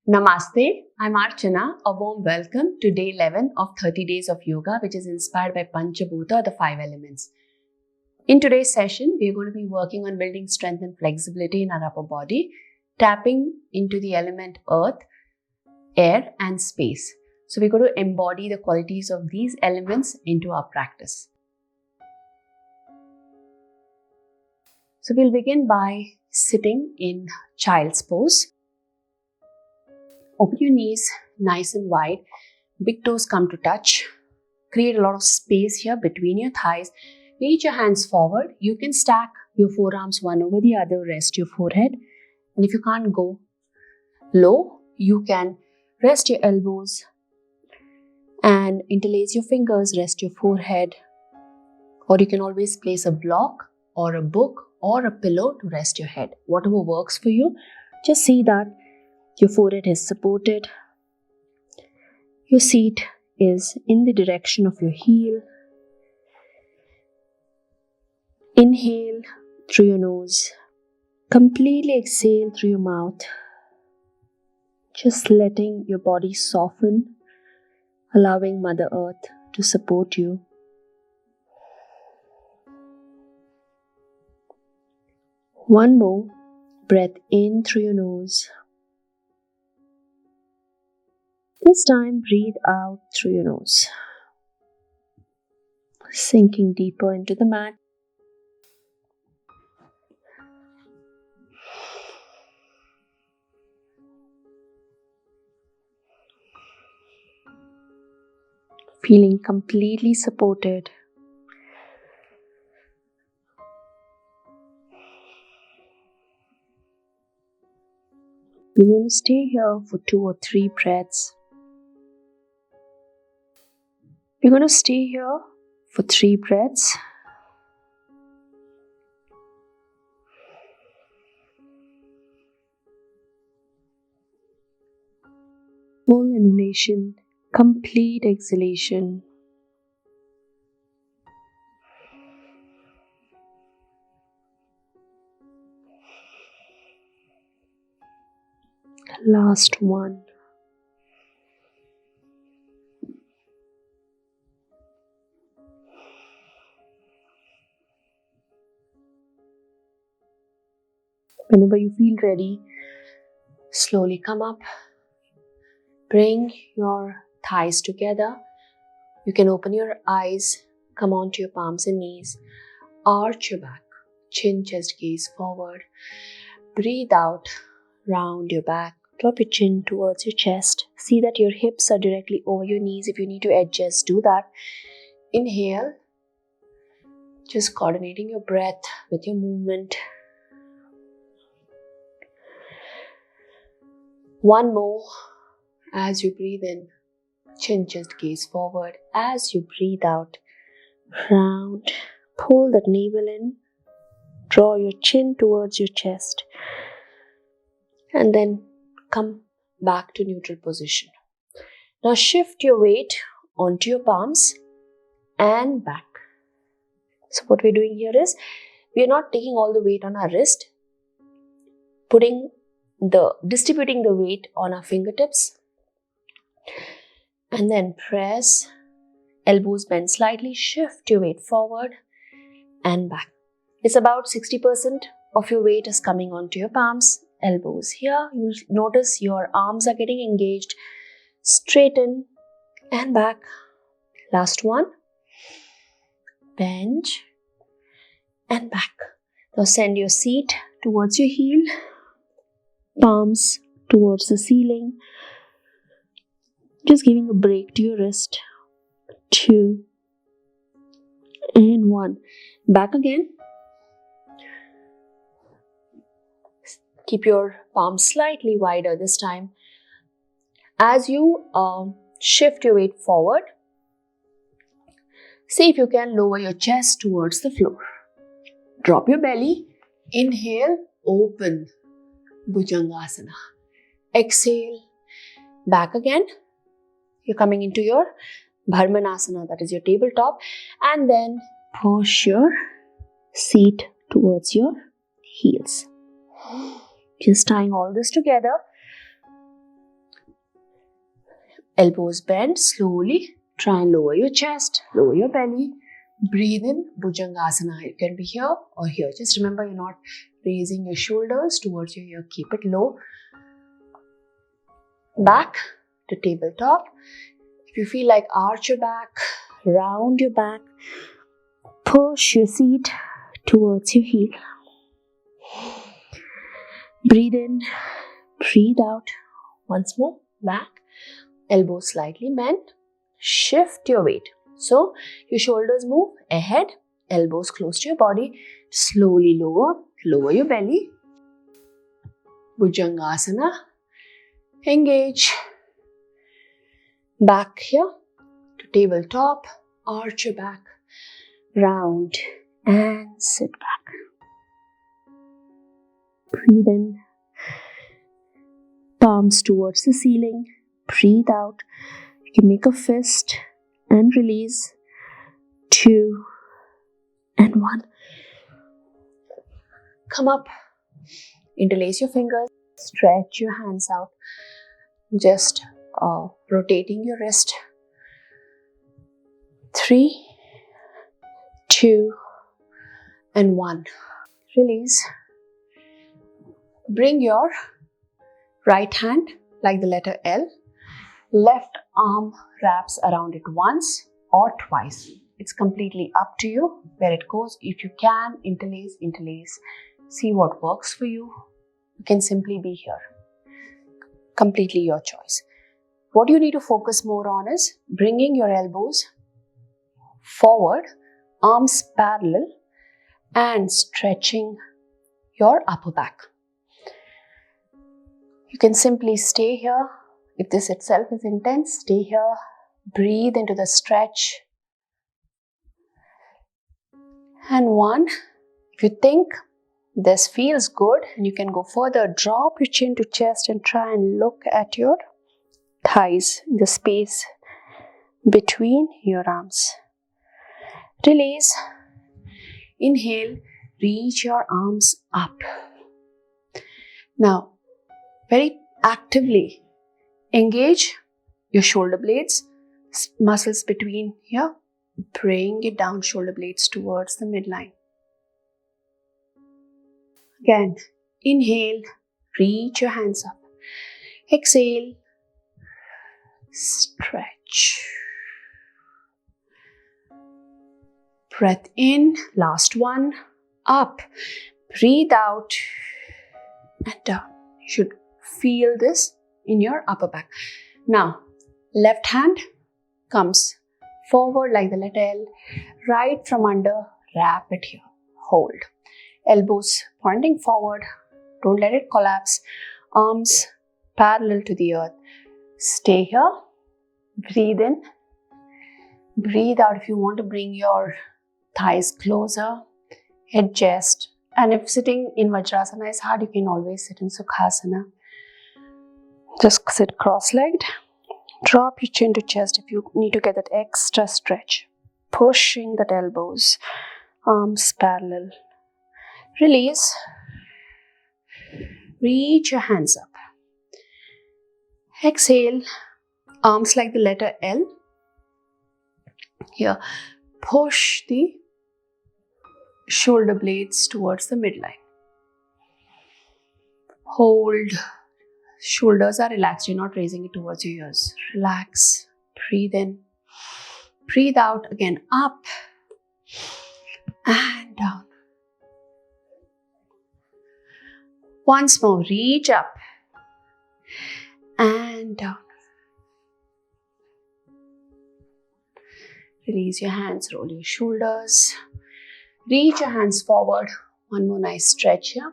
Namaste, I'm Archana. A warm welcome to day 11 of 30 days of yoga, which is inspired by Pancha, Bhuta, the 5 elements. In today's session, we're going to be working on building strength and flexibility in our upper body, tapping into the element earth, air, and space. So we're going to embody the qualities of these elements into our practice. So we'll begin by sitting in child's pose. Open your knees nice and wide. Big toes come to touch. Create a lot of space here between your thighs. Reach your hands forward. You can stack your forearms one over the other. Rest your forehead. And if you can't go low, you can rest your elbows and interlace your fingers. Rest your forehead. Or you can always place a block or a book or a pillow to rest your head. Whatever works for you. Just see that your forehead is supported. Your seat is in the direction of your heel. Inhale through your nose. Completely exhale through your mouth. Just letting your body soften, allowing Mother Earth to support you. One more breath in through your nose. This time, breathe out through your nose. Sinking deeper into the mat. Feeling completely supported. We're going to stay here for 2 or 3 breaths. We're going to stay here for 3 breaths. Full inhalation, complete exhalation. Last one. Whenever you feel ready, slowly come up. Bring your thighs together. You can open your eyes, come onto your palms and knees. Arch your back, chin, chest, gaze forward. Breathe out, round your back. Drop your chin towards your chest. See that your hips are directly over your knees. If you need to adjust, do that. Inhale. Just coordinating your breath with your movement. One more. As you breathe in, chin, chest, gaze forward. As you breathe out, round. Pull that navel in. Draw your chin towards your chest. And then come back to neutral position. Now shift your weight onto your palms and back. So what we're doing here is, we are not taking all the weight on our wrist, distributing the weight on our fingertips, and then press, elbows bend slightly, shift your weight forward and back. It's about 60% of your weight is coming onto your palms, elbows here. You'll notice your arms are getting engaged. Straighten and back. Last one. Bend and back. Now send your seat towards your heel. Palms towards the ceiling. Just giving a break to your wrist. 2 and 1. Back again. Keep your palms slightly wider this time. As you shift your weight forward, see if you can lower your chest towards the floor. Drop your belly. Inhale, open. Bhujangasana. Exhale. Back again. You're coming into your Bharmanasana, that is your tabletop. And then push your seat towards your heels. Just tying all this together. Elbows bend slowly. Try and lower your chest, lower your belly. Breathe in, Bhujangasana. It can be here or here. Just remember, you're not raising your shoulders towards your ear. Keep it low. Back to tabletop. If you feel like arch your back, round your back, push your seat towards your heel. Breathe in, breathe out. Once more, back. Elbows slightly bent. Shift your weight. So, your shoulders move ahead, elbows close to your body. Slowly lower your belly. Bhujangasana. Engage. Back here to tabletop. Arch your back. Round and sit back. Breathe in. Palms towards the ceiling. Breathe out. You can make a fist and release. 2 and 1. Come up. Interlace your fingers. Stretch your hands out. Just rotating your wrist. 3, 2 and 1. Release. Bring your right hand like the letter L. Left arm wraps around it once or twice. It's completely up to you where it goes. If you can, interlace. See what works for you. You can simply be here. Completely your choice. What you need to focus more on is bringing your elbows forward, arms parallel, and stretching your upper back. You can simply stay here. If this itself is intense, stay here. Breathe into the stretch. And 1. If you think this feels good and you can go further, drop your chin to chest and try and look at your thighs, the space between your arms. Release. Inhale, reach your arms up. Now, very actively engage your shoulder blades, muscles between here. Bring it down, shoulder blades towards the midline. Again, inhale, reach your hands up. Exhale, stretch. Breath in, last one, up. Breathe out and down. You should feel this in your upper back. Now, left hand comes forward like the letter L. Right from under, wrap it here. Hold. Elbows pointing forward. Don't let it collapse. Arms parallel to the earth. Stay here. Breathe in. Breathe out. If you want to bring your thighs closer, adjust. And if sitting in Vajrasana is hard, you can always sit in Sukhasana. Just sit cross-legged. Drop your chin to chest if you need to get that extra stretch. Pushing the elbows, arms parallel. Release. Reach your hands up. Exhale. Arms like the letter L. Here. Push the shoulder blades towards the midline. Hold. Shoulders are relaxed. You're not raising it towards your ears. Relax. Breathe in. Breathe out. Again, up and down. Once more, reach up and down. Release your hands, roll your shoulders. Reach your hands forward. One more nice stretch here.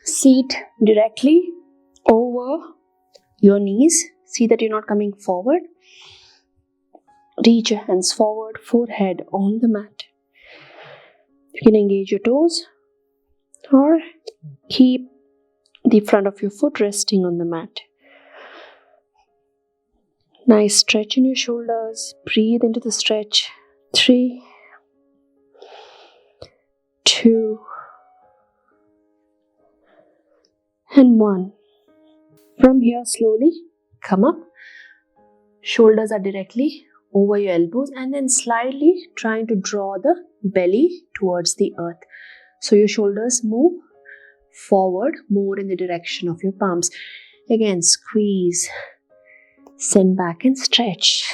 Seat directly over your knees. See that you're not coming forward. Reach your hands forward, forehead on the mat. You can engage your toes or keep the front of your foot resting on the mat. Nice stretch in your shoulders. Breathe into the stretch. 3, 2, and 1. From here, slowly come up. Shoulders are directly over your elbows, and then slightly trying to draw the belly towards the earth. So your shoulders move forward more in the direction of your palms. Again, squeeze, send back and stretch.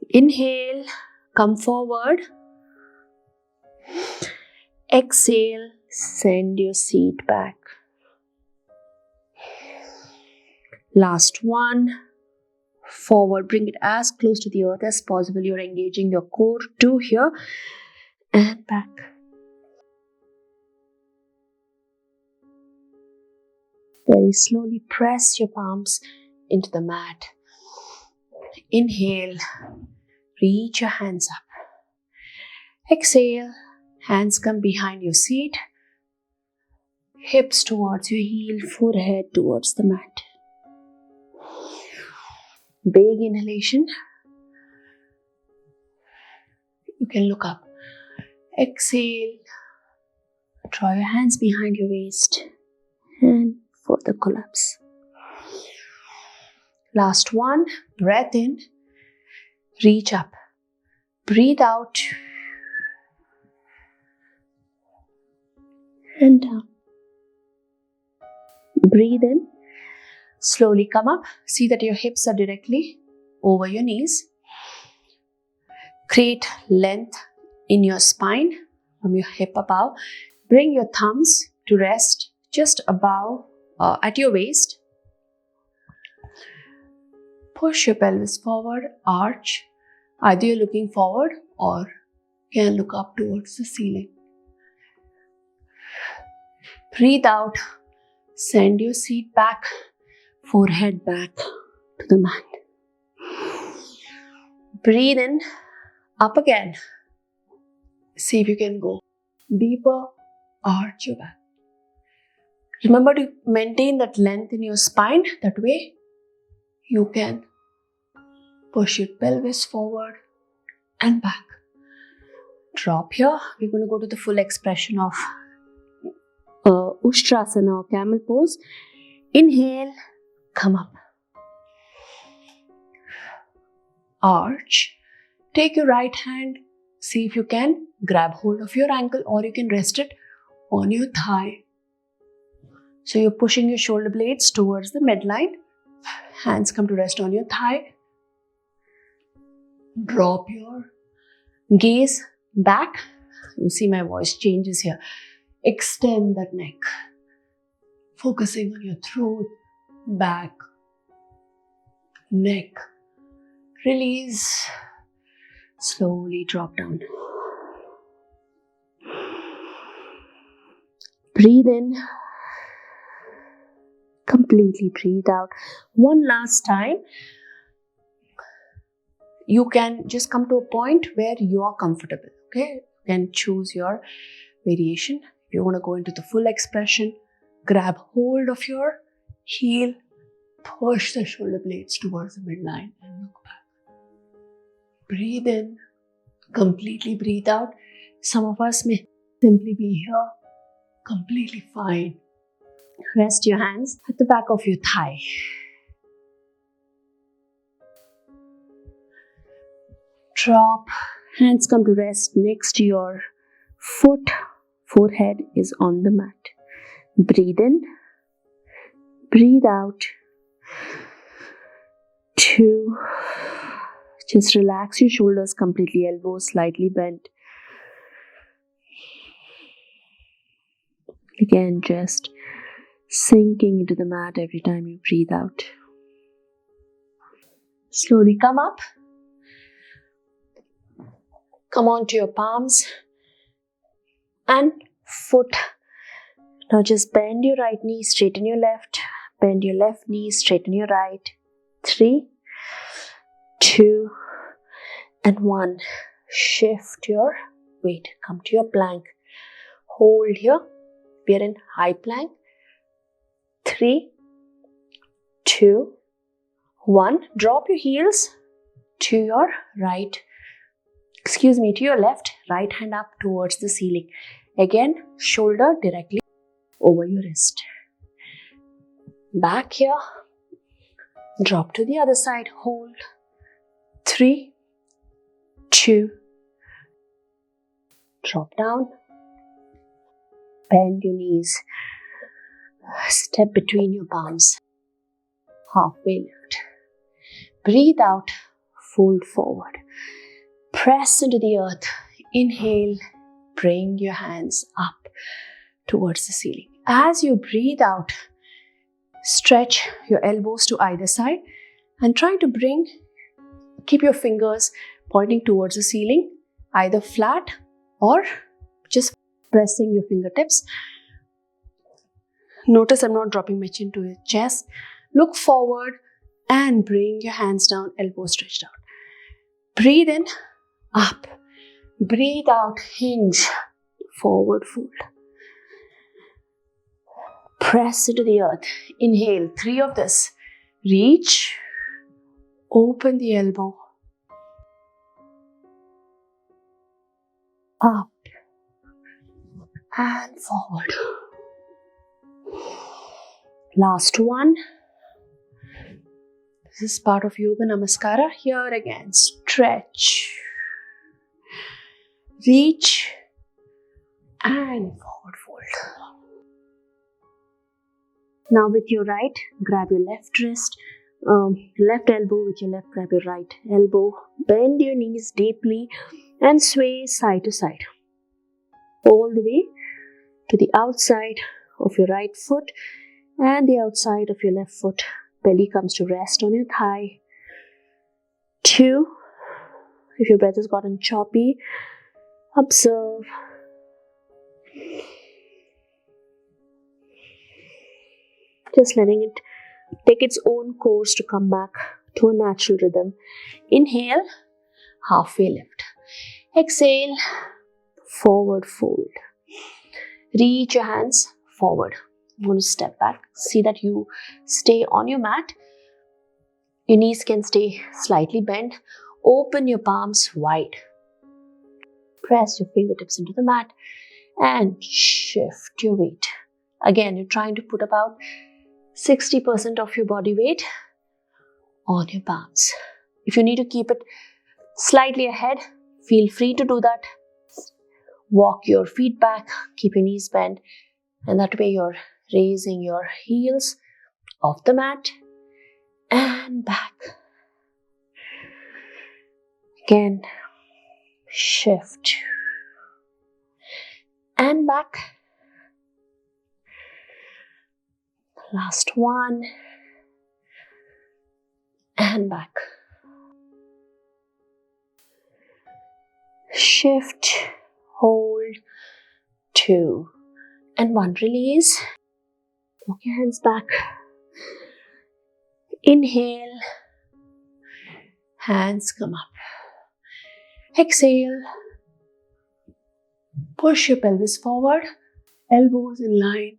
Inhale, come forward. Exhale, send your seat back. Last one. Forward, bring it as close to the earth as possible. You're engaging your core too here. And back. Very slowly press your palms into the mat. Inhale, reach your hands up. Exhale, hands come behind your seat. Hips towards your heel, forehead towards the mat. Big inhalation. You can look up. Exhale, draw your hands behind your waist and further collapse. Last one, breath in, reach up, breathe out and down. Breathe in, slowly come up, see that your hips are directly over your knees. Create length in your spine from your hip above. Bring your thumbs to rest just above at your waist. Push your pelvis forward, arch. Either you're looking forward or you can look up towards the ceiling. Breathe out, send your seat back, forehead back to the mat. Breathe in, up again. See if you can go deeper, arch your back. Remember to maintain that length in your spine. That way you can push your pelvis forward and back. Drop here. We're going to go to the full expression of Ustrasana or camel pose. Inhale, come up. Arch. Take your right hand. See if you can grab hold of your ankle or you can rest it on your thigh. So you're pushing your shoulder blades towards the midline. Hands come to rest on your thigh. Drop your gaze back. You see my voice changes here. Extend that neck. Focusing on your throat, back, neck. Release. Slowly drop down. Breathe in. Completely breathe out. One last time. You can just come to a point where you are comfortable. Okay? You can choose your variation. If you want to go into the full expression, grab hold of your heel, push the shoulder blades towards the midline and look back. Breathe in, completely breathe out. Some of us may simply be here, completely fine. Rest your hands at the back of your thigh. Drop, hands come to rest next to your foot. Forehead is on the mat. Breathe in, breathe out. 2. Just relax your shoulders completely, elbows slightly bent. Again, just sinking into the mat every time you breathe out. Slowly come up. Come onto your palms and foot. Now just bend your right knee, straighten your left. Bend your left knee, straighten your right. 3, 2, and 1. Shift your weight. Come to your plank. Hold here. We are in high plank. 3, 2, 1. Drop your heels to your right. To your left. Right hand up towards the ceiling. Again, shoulder directly over your wrist. Back here. Drop to the other side. Hold. 3, 2. Drop down. Bend your knees. Step between your palms. Halfway lift. Breathe out. Fold forward. Press into the earth. Inhale. Bring your hands up towards the ceiling. As you breathe out, stretch your elbows to either side and try to keep your fingers pointing towards the ceiling, either flat or just pressing your fingertips. Notice I'm not dropping my chin to your chest. Look forward and bring your hands down, elbows stretched out. Breathe in, up. Breathe out, hinge, forward fold. Press into the earth. Inhale, 3 of this. Reach, open the elbow. Up and forward. Last one. This is part of Yoga Namaskara. Here again, stretch, reach and forward fold. Now with your right, grab your left wrist, left elbow with your left, grab your right elbow. Bend your knees deeply and sway side to side. All the way to the outside of your right foot and the outside of your left foot. Belly comes to rest on your thigh. 2. If your breath has gotten choppy, observe. Just letting it take its own course to come back to a natural rhythm. Inhale, halfway lift. Exhale, forward fold. Reach your hands forward. I'm going to step back. See that you stay on your mat. Your knees can stay slightly bent. Open your palms wide. Press your fingertips into the mat and shift your weight. Again, you're trying to put about 60% of your body weight on your palms. If you need to keep it slightly ahead, feel free to do that. Walk your feet back, keep your knees bent, and that way you're raising your heels off the mat and back. Again, shift and back. Last one and back. Shift, hold, 2 and 1. Release. Walk your hands back. Inhale. Hands come up. Exhale. Push your pelvis forward. Elbows in line.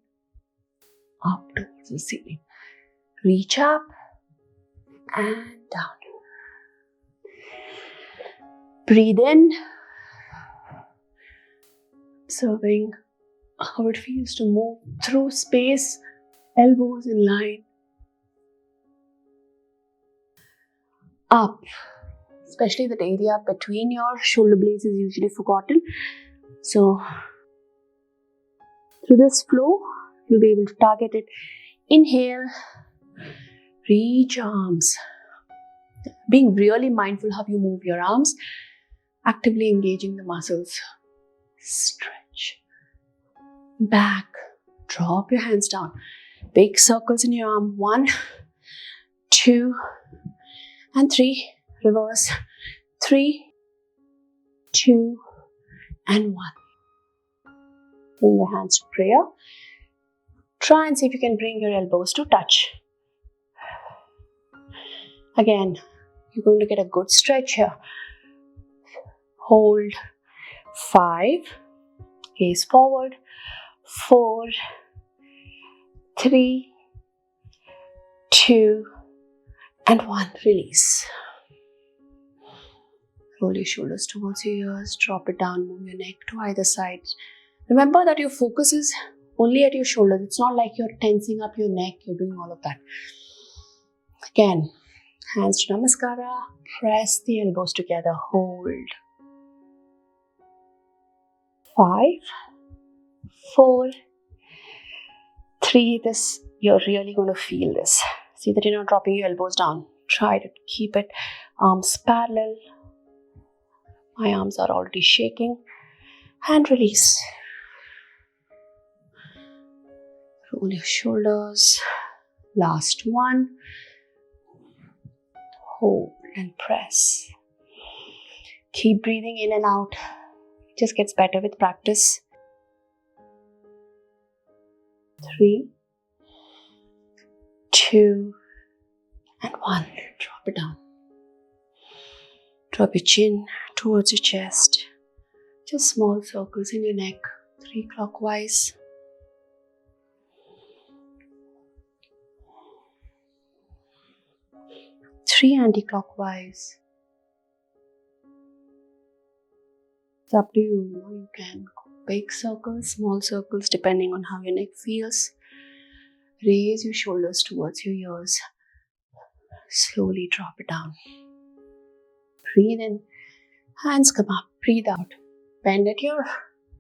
Up towards the ceiling. Reach up and down. Breathe in. Observing how it feels to move through space. Elbows in line. Up. Especially that area between your shoulder blades is usually forgotten. So, through this flow, you'll be able to target it. Inhale. Reach arms. Being really mindful how you move your arms. Actively engaging the muscles. Stretch. Back. Drop your hands down. Big circles in your arm. 1, 2, and 3. Reverse. 3, 2, and 1. Bring your hands to prayer. Try and see if you can bring your elbows to touch. Again, you're going to get a good stretch here. Hold. 5. Gaze forward. 4, 3, 2, and 1. Release. Roll your shoulders towards your ears. Drop it down. Move your neck to either side. Remember that your focus is only at your shoulders. It's not like you're tensing up your neck. You're doing all of that. Again, hands to Namaskara. Press the elbows together. Hold. 5, 4, 3. You're really going to feel this. See that you're not dropping your elbows down. Try to keep it arms parallel. My arms are already shaking. And release. Roll your shoulders. Last one. Hold and press. Keep breathing in and out. It just gets better with practice. 3, 2, and 1. Drop it down. Drop your chin towards your chest. Just small circles in your neck. 3 clockwise. 3 anti-clockwise. It's up to you. You can go big circles, small circles, depending on how your neck feels. Raise your shoulders towards your ears. Slowly drop it down. Breathe in. Hands come up. Breathe out. Bend at your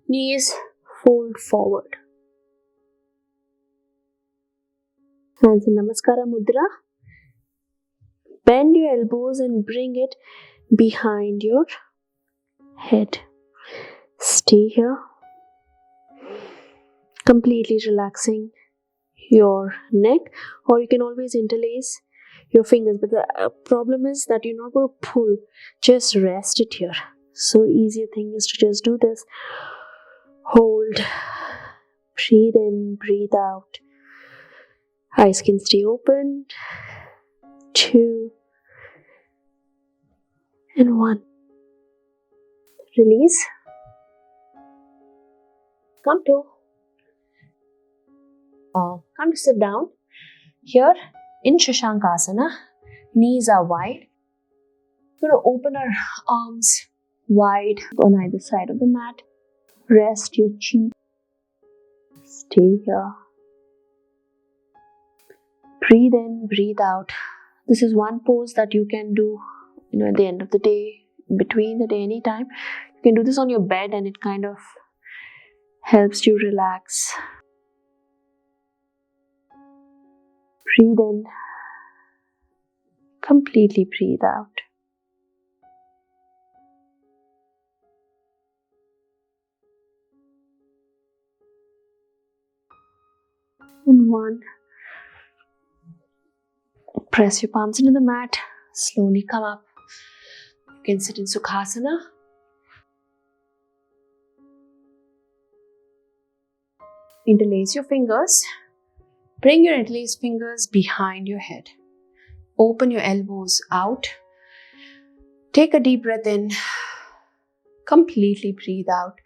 knees. Fold forward. Hands in Namaskara Mudra. Bend your elbows and bring it behind your head. Stay here. Completely relaxing your neck, or you can always interlace your fingers, but the problem is that you're not going to pull. Just rest it here. So easier thing is to just do this. Hold. Breathe in, breathe out. Eyes can stay open. 2 and 1. Release. Come to sit down. Here in Shashankasana, knees are wide. We're going to open our arms wide on either side of the mat. Rest your cheek. Stay here. Breathe in, breathe out. This is one pose that you can do, at the end of the day, between the day, anytime. You can do this on your bed and it kind of helps you relax. Breathe in. Completely breathe out. And 1. Press your palms into the mat. Slowly come up. You can sit in Sukhasana. Interlace your fingers. Bring your interlaced fingers behind your head. Open your elbows out. Take a deep breath in. Completely breathe out.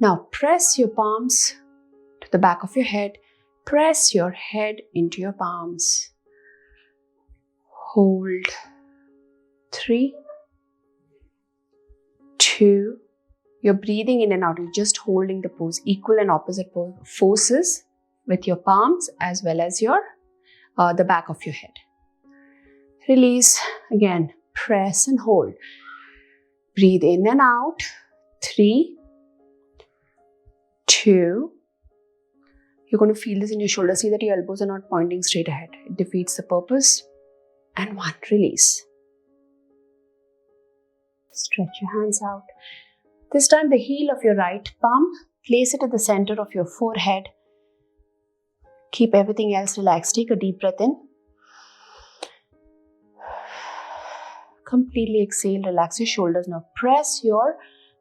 Now press your palms to the back of your head. Press your head into your palms. Hold. 3, 2. You're breathing in and out. You're just holding the pose. Equal and opposite forces with your palms as well as your the back of your head. Release. Again, press and hold. Breathe in and out. 3, 2. You're going to feel this in your shoulders. See that your elbows are not pointing straight ahead. It defeats the purpose. And 1. Release. Stretch your hands out. This time the heel of your right palm, place it at the center of your forehead. Keep everything else relaxed. Take a deep breath in. Completely exhale. Relax your shoulders. Now press your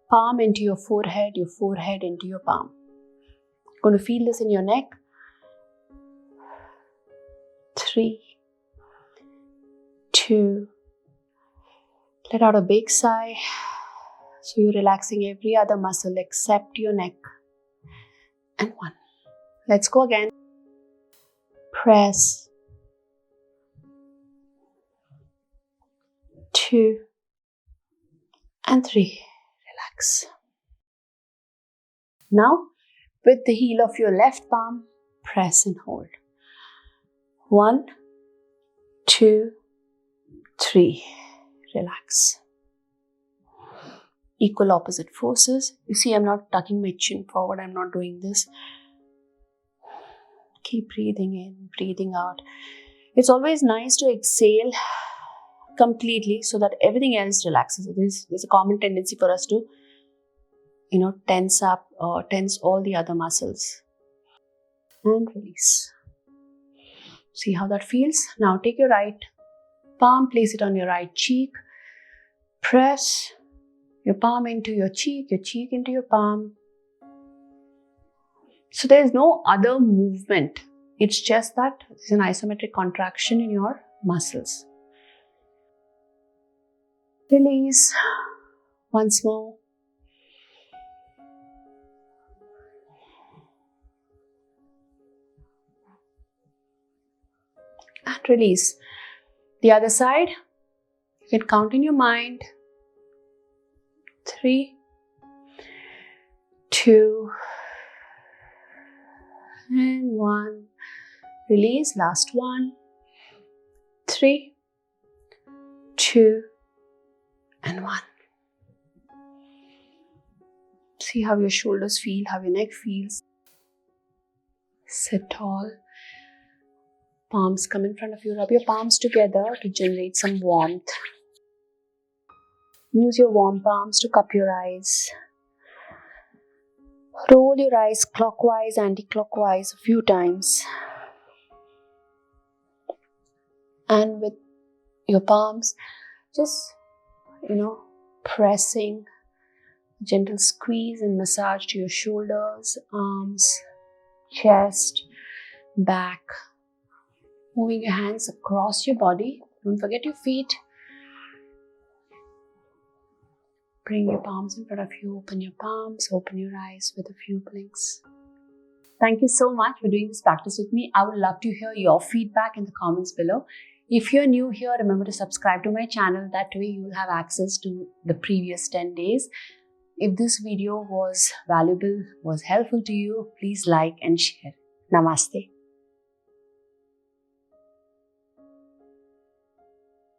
palm into your forehead into your palm. You're going to feel this in your neck. 3, 2. Let out a big sigh. So you're relaxing every other muscle except your neck. And 1. Let's go again. Press. 2 and 3. Relax. Now, with the heel of your left palm, press and hold. 1, 2, 3. Relax. Equal opposite forces. You see, I'm not tucking my chin forward. I'm not doing this. Keep breathing in, breathing out. It's always nice to exhale completely so that everything else relaxes. So there's a common tendency for us to, tense up or tense all the other muscles. And release. See how that feels? Now take your right palm, place it on your right cheek. Press your palm into your cheek into your palm. So there is no other movement. It's just that there's an isometric contraction in your muscles. Release. Once more. And release. The other side, you can count in your mind. 3, 2, and 1. Release. Last one. 3, 2, and 1. See how your shoulders feel, how your neck feels. Sit tall. Palms come in front of you. Rub your palms together to generate some warmth. Use your warm palms to cup your eyes. Roll your eyes clockwise, anti-clockwise a few times. And with your palms, just, pressing, gentle squeeze and massage to your shoulders, arms, chest, back. Moving your hands across your body. Don't forget your feet. Bring your palms in front of you. Open your palms. Open your eyes with a few blinks. Thank you so much for doing this practice with me. I would love to hear your feedback in the comments below. If you're new here, remember to subscribe to my channel. That way you will have access to the previous 10 days. If this video was valuable, was helpful to you, please like and share. Namaste.